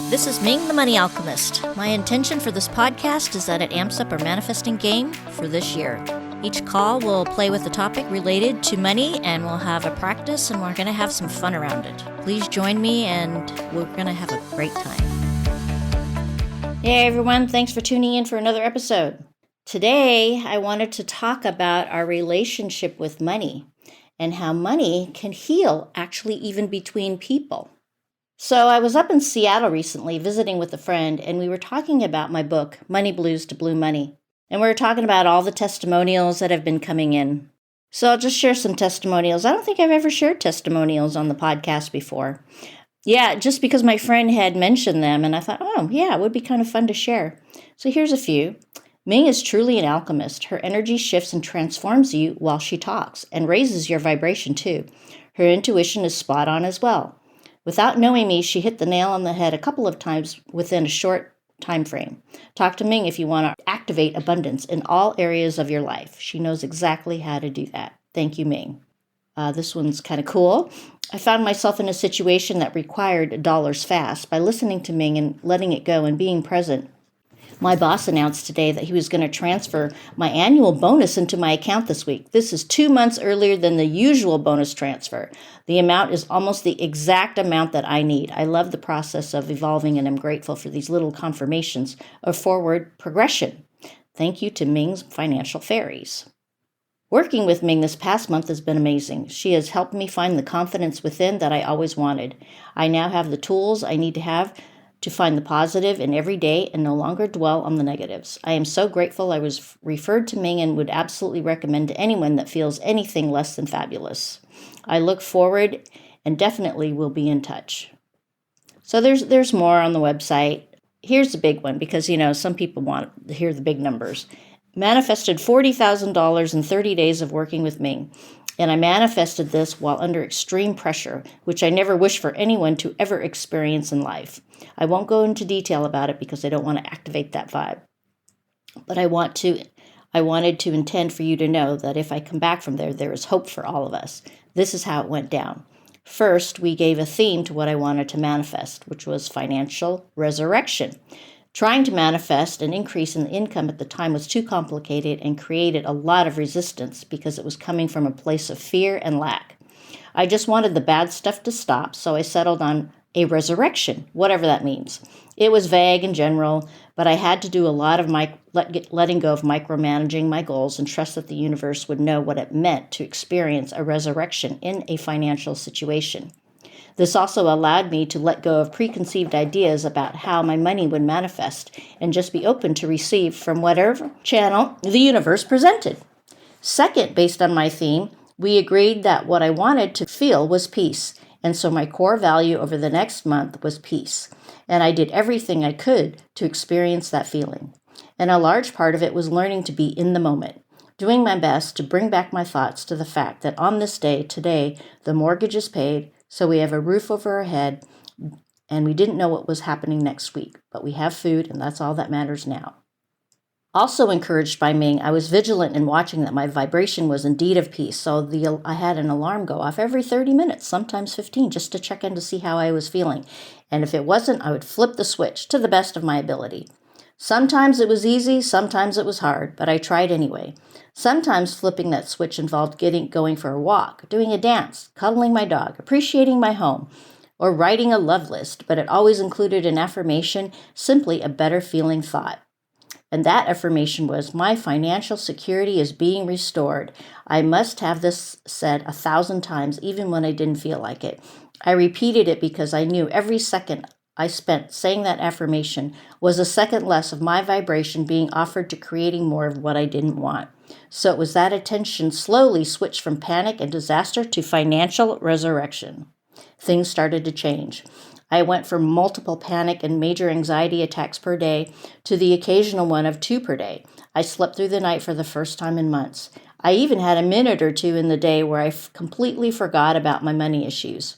This is Ming the Money Alchemist. My intention for this podcast is that it amps up our manifesting game for this year. Each call will play with a topic related to money, and we'll have a practice, and we're going to have some fun around it. Please join me, and we're going to have a great time. Hey everyone, thanks for tuning in for another episode. Today, I wanted to talk about our relationship with money and how money can heal actually even between people. So I was up in Seattle recently visiting with a friend, and we were talking about my book, Money Blues to Blue Money. And we were talking about all the testimonials that have been coming in. So I'll just share some testimonials. I don't think I've ever shared testimonials on the podcast before. Yeah, just because my friend had mentioned them, and I thought, oh, yeah, it would be kind of fun to share. So here's a few. Ming is truly an alchemist. Her energy shifts and transforms you while she talks, and raises your vibration too. Her intuition is spot on as well. Without knowing me, she hit the nail on the head a couple of times within a short time frame. Talk to Ming if you want to activate abundance in all areas of your life. She knows exactly how to do that. Thank you, Ming. This one's kind of cool. I found myself in a situation that required dollars fast. By listening to Ming and letting it go and being present, my boss announced today that he was going to transfer my annual bonus into my account this week. This is 2 months earlier than the usual bonus transfer. The amount is almost the exact amount that I need. I love the process of evolving, and I'm grateful for these little confirmations of forward progression. Thank you to Ming's Financial Fairies. Working with Ming this past month has been amazing. She has helped me find the confidence within that I always wanted. I now have the tools I need to have to find the positive in every day and no longer dwell on the negatives. I am so grateful I was referred to Ming and would absolutely recommend to anyone that feels anything less than fabulous. I look forward and definitely will be in touch. So there's more on the website. Here's the big one because, some people want to hear the big numbers. Manifested $40,000 in 30 days of working with Ming. And I manifested this while under extreme pressure, which I never wish for anyone to ever experience in life. I won't go into detail about it because I don't want to activate that vibe. But I wanted to intend for you to know that if I come back from there is hope for all of us. This is how it went down. First, we gave a theme to what I wanted to manifest, which was financial resurrection. Trying to manifest an increase in the income at the time was too complicated and created a lot of resistance because it was coming from a place of fear and lack. I just wanted the bad stuff to stop, so I settled on a resurrection, whatever that means. It was vague and general, but I had to do a lot of letting go of micromanaging my goals and trust that the universe would know what it meant to experience a resurrection in a financial situation. This also allowed me to let go of preconceived ideas about how my money would manifest and just be open to receive from whatever channel the universe presented. Second, based on my theme, we agreed that what I wanted to feel was peace, and so my core value over the next month was peace, and I did everything I could to experience that feeling. And a large part of it was learning to be in the moment, doing my best to bring back my thoughts to the fact that on this day, today, the mortgage is paid, so we have a roof over our head, and we didn't know what was happening next week, but we have food, and that's all that matters now. Also encouraged by Ming, I was vigilant in watching that my vibration was indeed of peace, so I had an alarm go off every 30 minutes, sometimes 15, just to check in to see how I was feeling. And if it wasn't, I would flip the switch to the best of my ability. Sometimes it was easy, sometimes it was hard, but I tried anyway. Sometimes flipping that switch involved going for a walk, doing a dance, cuddling my dog, appreciating my home, or writing a love list, but it always included an affirmation, simply a better feeling thought. And that affirmation was, my financial security is being restored. I must have this said 1,000 times, even when I didn't feel like it. I repeated it because I knew every second I spent saying that affirmation was a second less of my vibration being offered to creating more of what I didn't want. So it was that attention slowly switched from panic and disaster to financial resurrection. Things started to change. I went from multiple panic and major anxiety attacks per day to the occasional one of 2 per day. I slept through the night for the first time in months. I even had a minute or two in the day where I completely forgot about my money issues.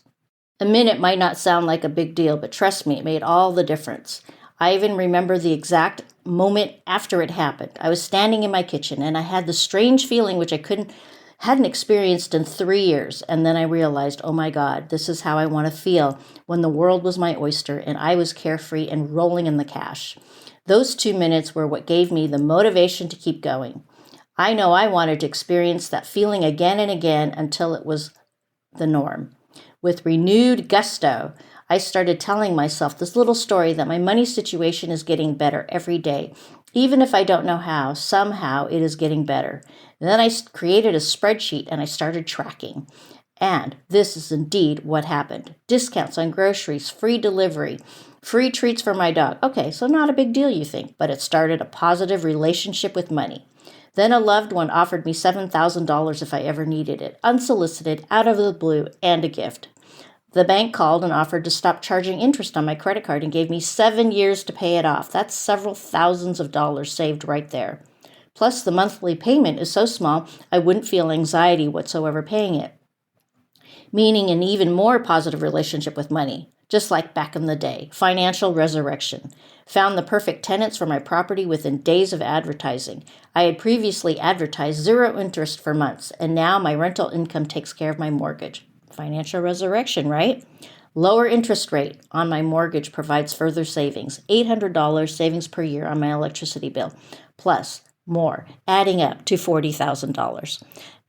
A minute might not sound like a big deal, but trust me, it made all the difference. I even remember the exact moment after it happened. I was standing in my kitchen and I had the strange feeling which I couldn't hadn't experienced in 3 years. And then I realized, oh my God, this is how I want to feel when the world was my oyster and I was carefree and rolling in the cash. Those 2 minutes were what gave me the motivation to keep going. I know I wanted to experience that feeling again and again until it was the norm. With renewed gusto, I started telling myself this little story that my money situation is getting better every day. Even if I don't know how, somehow it is getting better. And then I created a spreadsheet and I started tracking. And this is indeed what happened. Discounts on groceries, free delivery, free treats for my dog. Okay, so not a big deal, you think, but it started a positive relationship with money. Then a loved one offered me $7,000 if I ever needed it, unsolicited, out of the blue, and a gift. The bank called and offered to stop charging interest on my credit card and gave me 7 years to pay it off. That's several thousands of dollars saved right there. Plus, the monthly payment is so small, I wouldn't feel anxiety whatsoever paying it. Meaning an even more positive relationship with money, just like back in the day. Financial resurrection. Found the perfect tenants for my property within days of advertising. I had previously advertised 0 interest for months, and now my rental income takes care of my mortgage. Financial resurrection, right? Lower interest rate on my mortgage provides further savings. $800 savings per year on my electricity bill, plus more, adding up to $40,000.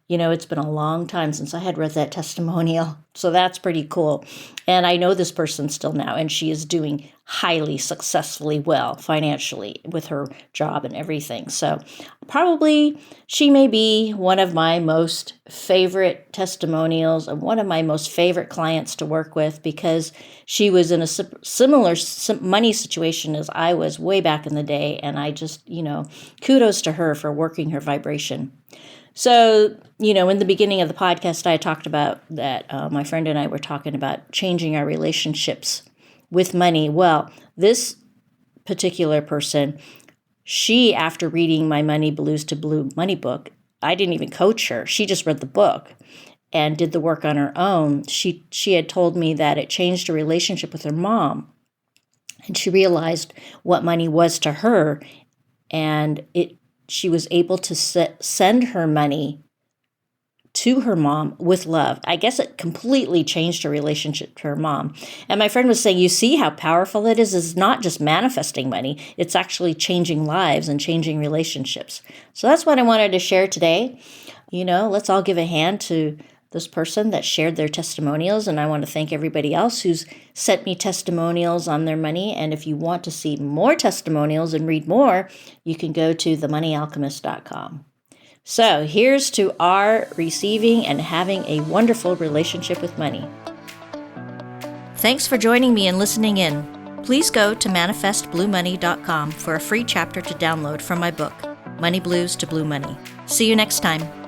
You know, it's been a long time since I had read that testimonial, so that's pretty cool. And I know this person still now, and she is doing highly successfully well financially with her job and everything. So probably she may be one of my most favorite testimonials and one of my most favorite clients to work with because she was in a similar money situation as I was way back in the day. And I just, kudos to her for working her vibration. So, in the beginning of the podcast, I talked about that my friend and I were talking about changing our relationships with money. Well, this particular person, she, after reading my Money Blues to Blue Money book, I didn't even coach her. She just read the book and did the work on her own. She had told me that it changed her relationship with her mom. And she realized what money was to her, and she was able to send her money to her mom with love. I guess it completely changed her relationship to her mom. And my friend was saying, you see how powerful it is? It's not just manifesting money. It's actually changing lives and changing relationships. So that's what I wanted to share today. Let's all give a hand to this person that shared their testimonials. And I want to thank everybody else who's sent me testimonials on their money. And if you want to see more testimonials and read more, you can go to themoneyalchemist.com. So here's to our receiving and having a wonderful relationship with money. Thanks for joining me and listening in. Please go to manifestbluemoney.com for a free chapter to download from my book, Money Blues to Blue Money. See you next time.